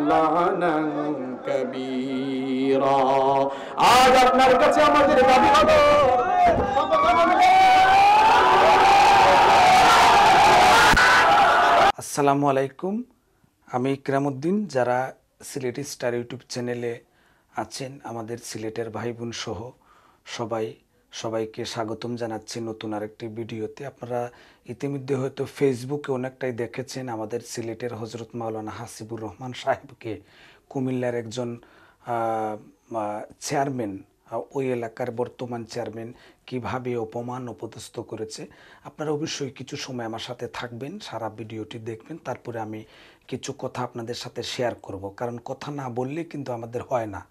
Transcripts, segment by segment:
লানান কাবীরা। আজ আপনার কাছে আমাদের দাবি হলো আসসালামু আলাইকুম, আমি ইকরামউদ্দিন। যারা সিলেটি স্টার ইউটিউব চ্যানেলে আছেন, আমাদের সিলেটের ভাই বোন সহ সবাইকে স্বাগতম জানাচ্ছি নতুন আরেকটি ভিডিওতে। আপনারা ইতিমধ্যে হয়তো ফেসবুকে অনেকটাই দেখেছেন আমাদের সিলেটের হজরত মাওলানা হাসিবুর রহমান সাহেবকে কুমিল্লার একজন চেয়ারম্যান, ওই এলাকার বর্তমান চেয়ারম্যান কিভাবে অপমান অপদস্থ করেছে। আপনারা অবশ্যই কিছু সময় আমার সাথে থাকবেন, সারা ভিডিওটি দেখবেন, তারপরে আমি কিছু কথা আপনাদের সাথে শেয়ার করব। কারণ কথা না বললে কিন্তু আমাদের হয় না,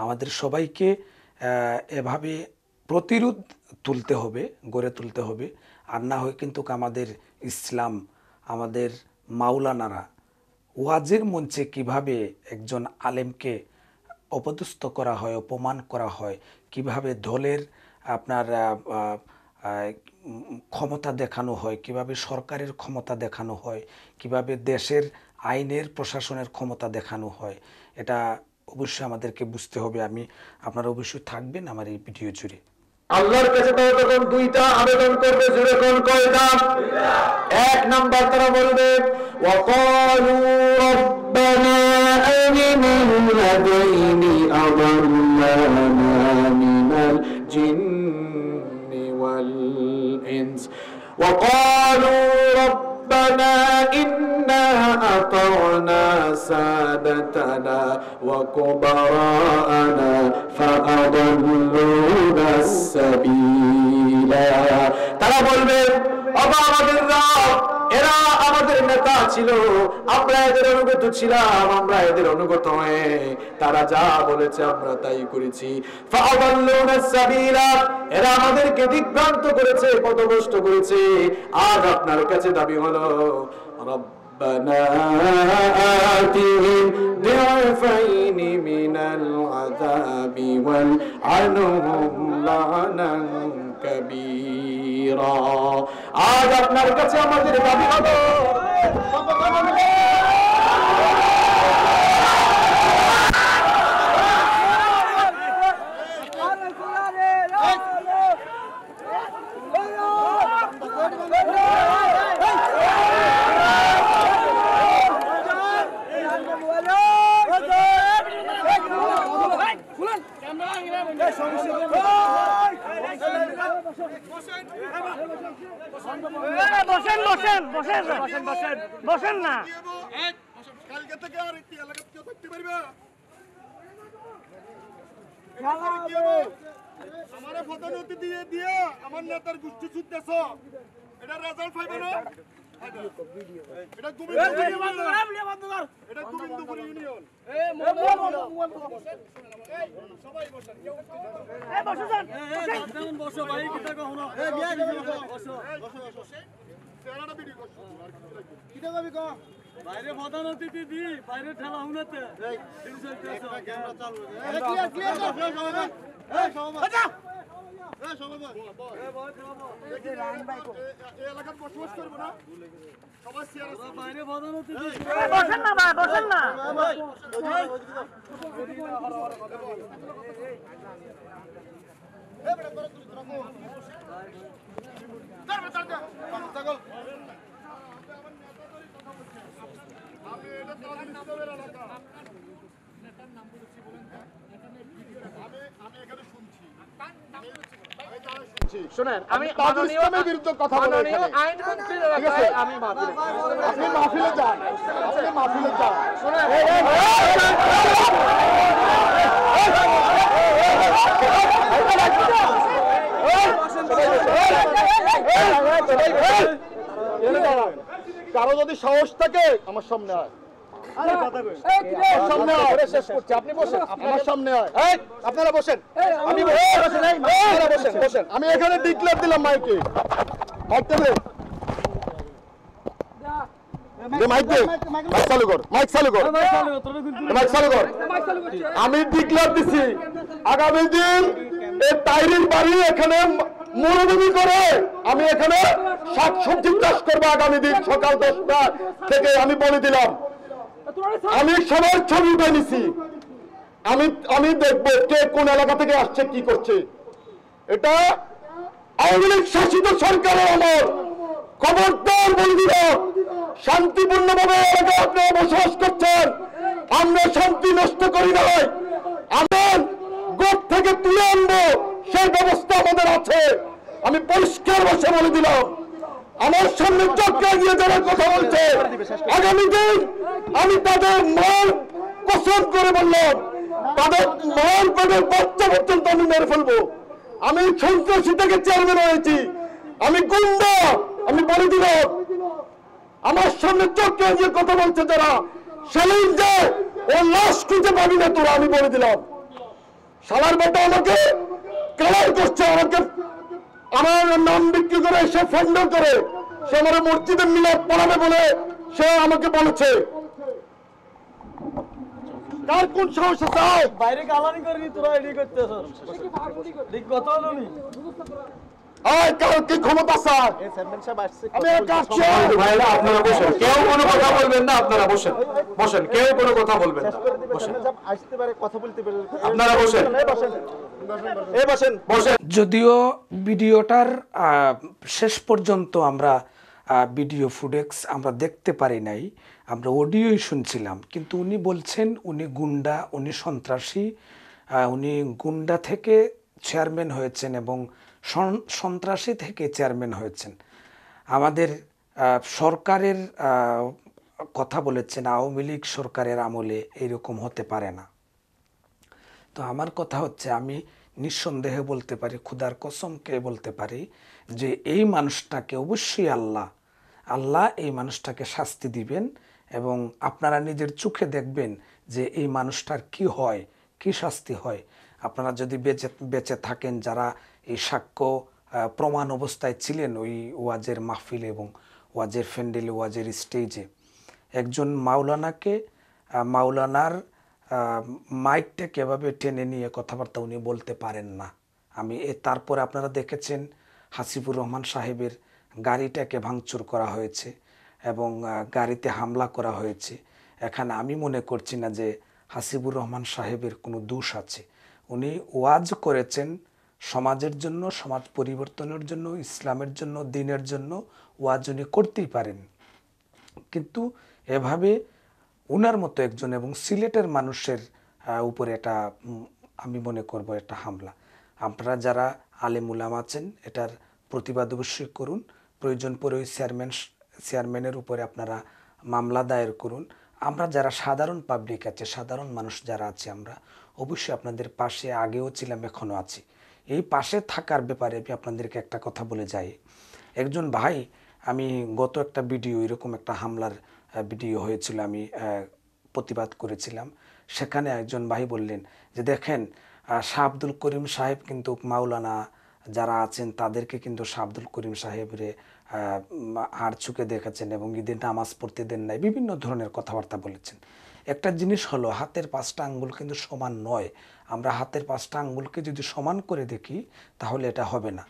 আমাদের সবাইকে এভাবে প্রতিরোধ গড়ে তুলতে হবে। আর না হয় কিন্তু আমাদের ইসলাম, আমাদের মাওলানারা ওয়াজের মঞ্চে কিভাবে একজন আলেমকে অপদস্থ করা হয়, অপমান করা হয়, কিভাবে দলের আপনার ক্ষমতা দেখানো হয়, কিভাবে সরকারের ক্ষমতা দেখানো হয়, কিভাবে দেশের আইনের প্রশাসনের ক্ষমতা দেখানো হয়, এটা অবশ্যই আমাদেরকে বুঝতে হবে। আপনারা অবশ্যই থাকবেন আমার এই ভিডিও জুড়ে। আল্লাহর কাছে তারা তখন দুইটা আবেদন করবে, জুড়ে কোন কয়টা? এক নাম্বার তারা বলবে ওয়াকালু রব্বানা আরিনা আল্লাযীনা আযাল্লানা মিনাল জিন্নি ওয়াল ইনস ওয়াকালু রব্বানা ইন্না আতা'না সাদাতানা ওয়া কুবারানা ফাআদাল্লুনা সাবিলা। তারা বলবে আমাদের রব, এরা আমাদের নেতা ছিল, আমরা এদের অনুগত ছিলাম, আমরা এদের অনুগত হয়ে তারা যা বলেছে আমরা তাই করেছি। ফাআদাল্লুনা সাবিলা, এরা আমাদেরকে দিকভ্রান্ত করেছে, পথভ্রষ্ট করেছে। আজ আপনার কাছে দাবি হলো ربنا آتهم ضعفين من العذاب والعنهم لعنا كبيرا। আজ আপনার কাছে আমাদের দাবি হলো বসেন না। কালকে থেকে আর একটি এলাকা কেউ থাকতে পারবে? আমার পদোন্নতি দিয়ে আমার নেতার গোষ্ঠী ছুটতেছ, এটা রেজাল্ট পাইবে না। এটা গোবিন্দপুর ইউনিয়ন। সবাই বসেন, বসো ভাই, বাইরে প্রধান অতিথি দি বাইরে ঠেলা হুনাতে এলাকার বসবাস করবো না সবাই, বাইরে প্রধান অতিথি বসেন না ভাই, বসেন না। শুনেন, আমি ইসলামের বিরুদ্ধে কথা বলি, আমি মাহফিলে যান, আপনি মাহফিলে যান। কারো যদি সাহস থাকে আমার সামনে হয়, আপনারা বসেন, আমি এখানে ডিক্লেয়ার দিলাম মাইকে, আমি ডিক্লেয়ার দিছি আগামী দিন এই তাইরির বাড়ি এখানে মরুভূমি করে আমি এখানে শাকসবজি চাষ করবো আগামী দিন সকাল 10টা থেকে, আমি বলে দিলাম। আমি সবার ছবি বানিয়েছি। আমি আমি দেখবো কে কোন এলাকা থেকে আসছে, কি করছে। এটা আওয়ামী লীগ শাসিত সরকারের আমল। খবরদার বলে দিল, শান্তিপূর্ণভাবে এলাকায় আপনারা বসবাস করছেন, আমরা শান্তি নষ্ট করি নাই। আমার গোট থেকে তুলে আনবো সেই ব্যবস্থা আমাদের আছে। আমি পরিষ্কার ভাষা বলে দিলাম, আমার সামনে চক্রা দিয়ে যারা কথা বলছে, আগামী দিন আমি তাদের মার কসম করে বললাম, তাদের মার পেটের বাচ্চা পর্যন্ত আমি মেরে ফেলবো। আমি সন্ত্রাসী থেকে চেয়ারম্যান হয়েছি, আমি গুন্ডা। আমি বলে দিলাম, আমার সামনে চক্রা দিয়ে কথা বলছে যারা, সেলিম যে ও লাশ খুঁজে পাবি না তোরা। আমি বলে দিলাম, শালার বেটা আমাকে কালার করছে, আমাকে আমার নাম বিক্রি করে, সে ফান্ড করে, সে আমার মসজিদে মিলাদ পড়াবে বলে সে আমাকে বলেছে। কার কোন সাহস আছে? বাইরে গালানি করবি তোরা এডি করতেছস ঠিক কত হলো নি আয় কার কি ক্ষমতা স্যার? এই চেয়ারম্যান সাহেব আসছে আমি কাটছি। ভাইরা আপনারা বসেন, কেউ কোনো কথা বলবেন না, আপনারা বসেন, বসেন, কেউ কোনো কথা বলবেন না, বসেন, চেয়ারম্যান সাহেব আসতে পারে, কথা বলতে পারে। আপনারা বসেন, এই বসেন বসেন। যদিও ভিডিওটার শেষ পর্যন্ত আমরা ভিডিও ফুটেজ আমরা দেখতে পারি নাই, আমরা অডিওই শুনছিলাম, কিন্তু উনি বলছেন উনি গুন্ডা, উনি সন্ত্রাসী, উনি গুন্ডা থেকে চেয়ারম্যান হয়েছেন এবং সন্ত্রাসী থেকে চেয়ারম্যান হয়েছেন। আমাদের সরকারের কথা বলেছেন, আওয়ামী লীগ সরকারের আমলে এরকম হতে পারে না। তো আমার কথা হচ্ছে, আমি নিঃসন্দেহে বলতে পারি, খুদার কসমকে বলতে পারি যে এই মানুষটাকে অবশ্যই আল্লাহ এই মানুষটাকে শাস্তি দিবেন এবং আপনারা নিজের চোখে দেখবেন যে এই মানুষটার কি হয়, কি শাস্তি হয়। আপনারা যদি বেঁচে থাকেন, যারা এই সাক্ষ্য প্রমাণ অবস্থায় ছিলেন ওই ওয়াজের মাহফিলে এবং ওয়াজের ফ্যান্ডেলে, ওয়াজের স্টেজে, একজন মাওলানার মাইকটাকে এভাবে টেনে নিয়ে কথাবার্তা উনি বলতে পারেন না। তারপরে আপনারা দেখেছেন হাসিবুর রহমান সাহেবের গাড়িটাকে ভাঙচুর করা হয়েছে এবং গাড়িতে হামলা করা হয়েছে। এখানে আমি মনে করছি না যে হাসিবুর রহমান সাহেবের কোনো দোষ আছে। উনি ওয়াজ করেছেন সমাজের জন্য, সমাজ পরিবর্তনের জন্য, ইসলামের জন্য, দ্বীনের জন্য ওয়াজ উনি করতেই পারেন, কিন্তু এভাবে ওনার মতো একজন এবং সিলেটের মানুষের উপরে এটা আমি মনে করব এটা হামলা। আপনারা যারা আলেম উলামা আছেন এটার প্রতিবাদ অবশ্যই করুন, প্রয়োজন পড়ে ওই চেয়ারম্যানের উপরে আপনারা মামলা দায়ের করুন। আমরা যারা সাধারণ পাবলিক আছে, সাধারণ মানুষ যারা আছে, আমরা অবশ্যই আপনাদের পাশে আগেও ছিলাম, এখনও আছি। এই পাশে থাকার ব্যাপারে আমি আপনাদেরকে একটা কথা বলে যাই। একজন ভাই, আমি গত একটা ভিডিও, এরকম একটা হামলার ভিডিও হয়েছিল, আমি প্রতিবাদ করেছিলাম, সেখানে একজন ভাই বললেন যে দেখেন শাহ আব্দুল করিম সাহেব কিন্তু মাওলানা যারা আছেন তাদেরকে কিন্তু শাহ আব্দুল করিম সাহেবরে হাড় চুকে দেখেছেন এবং ঈদের নামাজ পড়তে দেন নাই, বিভিন্ন ধরনের কথাবার্তা বলেছেন। একটা জিনিস হলো, হাতের 5টা আঙ্গুল কিন্তু সমান নয়। আমরা হাতের 5টা আঙ্গুলকে যদি সমান করে দেখি তাহলে এটা হবে না।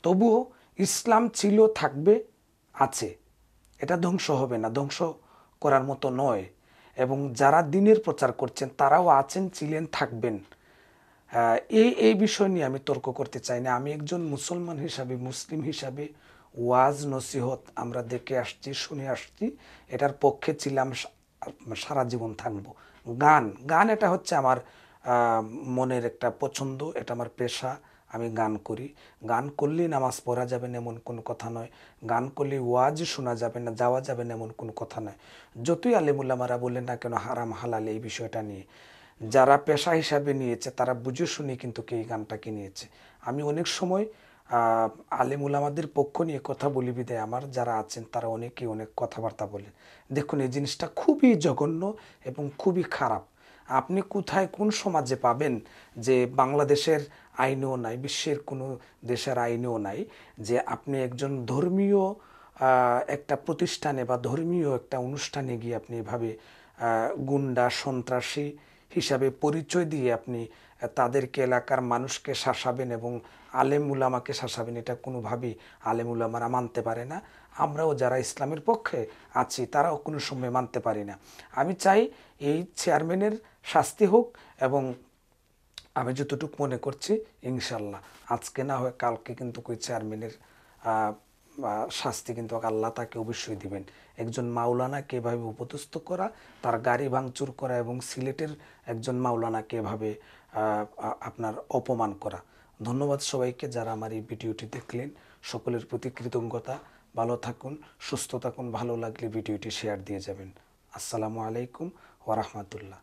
তবুও ইসলাম ছিল, থাকবে, আছে, এটা ধ্বংস হবে না, ধ্বংস করার মতো নয়। এবং যারা দ্বীনের প্রচার করছেন তারাও আছেন, ছিলেন, থাকবেন। এই বিষয় নিয়ে আমি তর্ক করতে চাই না। আমি একজন মুসলমান হিসাবে, মুসলিম হিসাবে ওয়াজ নসিহত আমরা দেখে আসছি, শুনে আসছি, এটার পক্ষে ছিলাম, সারা জীবন থাকবো। গান এটা হচ্ছে আমার মনের একটা পছন্দ, এটা আমার পেশা, আমি গান করি। গান করলেই নামাজ পড়া যাবে না এমন কোনো কথা নয়, গান করলে ওয়াজ শোনা যাবে না, যাওয়া যাবে না এমন কোনো কথা নয়। যতই আলেমুল্লামারা বলেন না কেন হারাম হালাল এই বিষয়টা নিয়ে, যারা পেশা হিসাবে নিয়েছে তারা বুঝে শুনে কিন্তু এই গানটাকে নিয়েছে। আমি অনেক সময় আলেমুলামাদের পক্ষ নিয়ে কথা বলি বিদায় আমার যারা আছেন তারা অনেকেই অনেক কথাবার্তা বলেন। দেখুন, এই জিনিসটা খুবই জঘন্য এবং খুবই খারাপ। আপনি কোথায় কোন সমাজে পাবেন যে বাংলাদেশের আইনেও নাই, বিশ্বের কোনো দেশের আইনেও নাই যে আপনি একজন ধর্মীয় একটা প্রতিষ্ঠানে বা ধর্মীয় একটা অনুষ্ঠানে গিয়ে আপনি এভাবে গুন্ডা, সন্ত্রাসী হিসাবে পরিচয় দিয়ে আপনি তাদেরকে, এলাকার মানুষকে শাসাবেন এবং আলেম উলামাকে শাসাবেন। এটা কোনোভাবেই আলেম উলামারা মানতে পারে না। আমরাও যারা ইসলামের পক্ষে আছি তারাও কোনো সময় মানতে পারি না। আমি চাই এই চেয়ারম্যানের শাস্তি হোক, এবং আমি যতটুকু মনে করছি ইনশাল্লাহ আজকে না হয় কালকে কিন্তু ওই চেয়ারম্যানের শাস্তি কিন্তু আল্লাহ তাকে অবশ্যই দিবেন। একজন মাওলানাকে এভাবে উপদেষ্ট করা, তার গাড়ি ভাঙচুর করা, এবং সিলেটের একজন মাওলানাকে এভাবে আপনার অপমান করা। ধন্যবাদ সবাইকে যারা আমার এই ভিডিওটি দেখলেন, সকলের প্রতি কৃতজ্ঞতা। ভালো থাকুন, সুস্থ থাকুন, ভালো লাগলে ভিডিওটি শেয়ার দিয়ে যাবেন। আসসালামু আলাইকুম ওয়া রাহমাতুল্লাহ।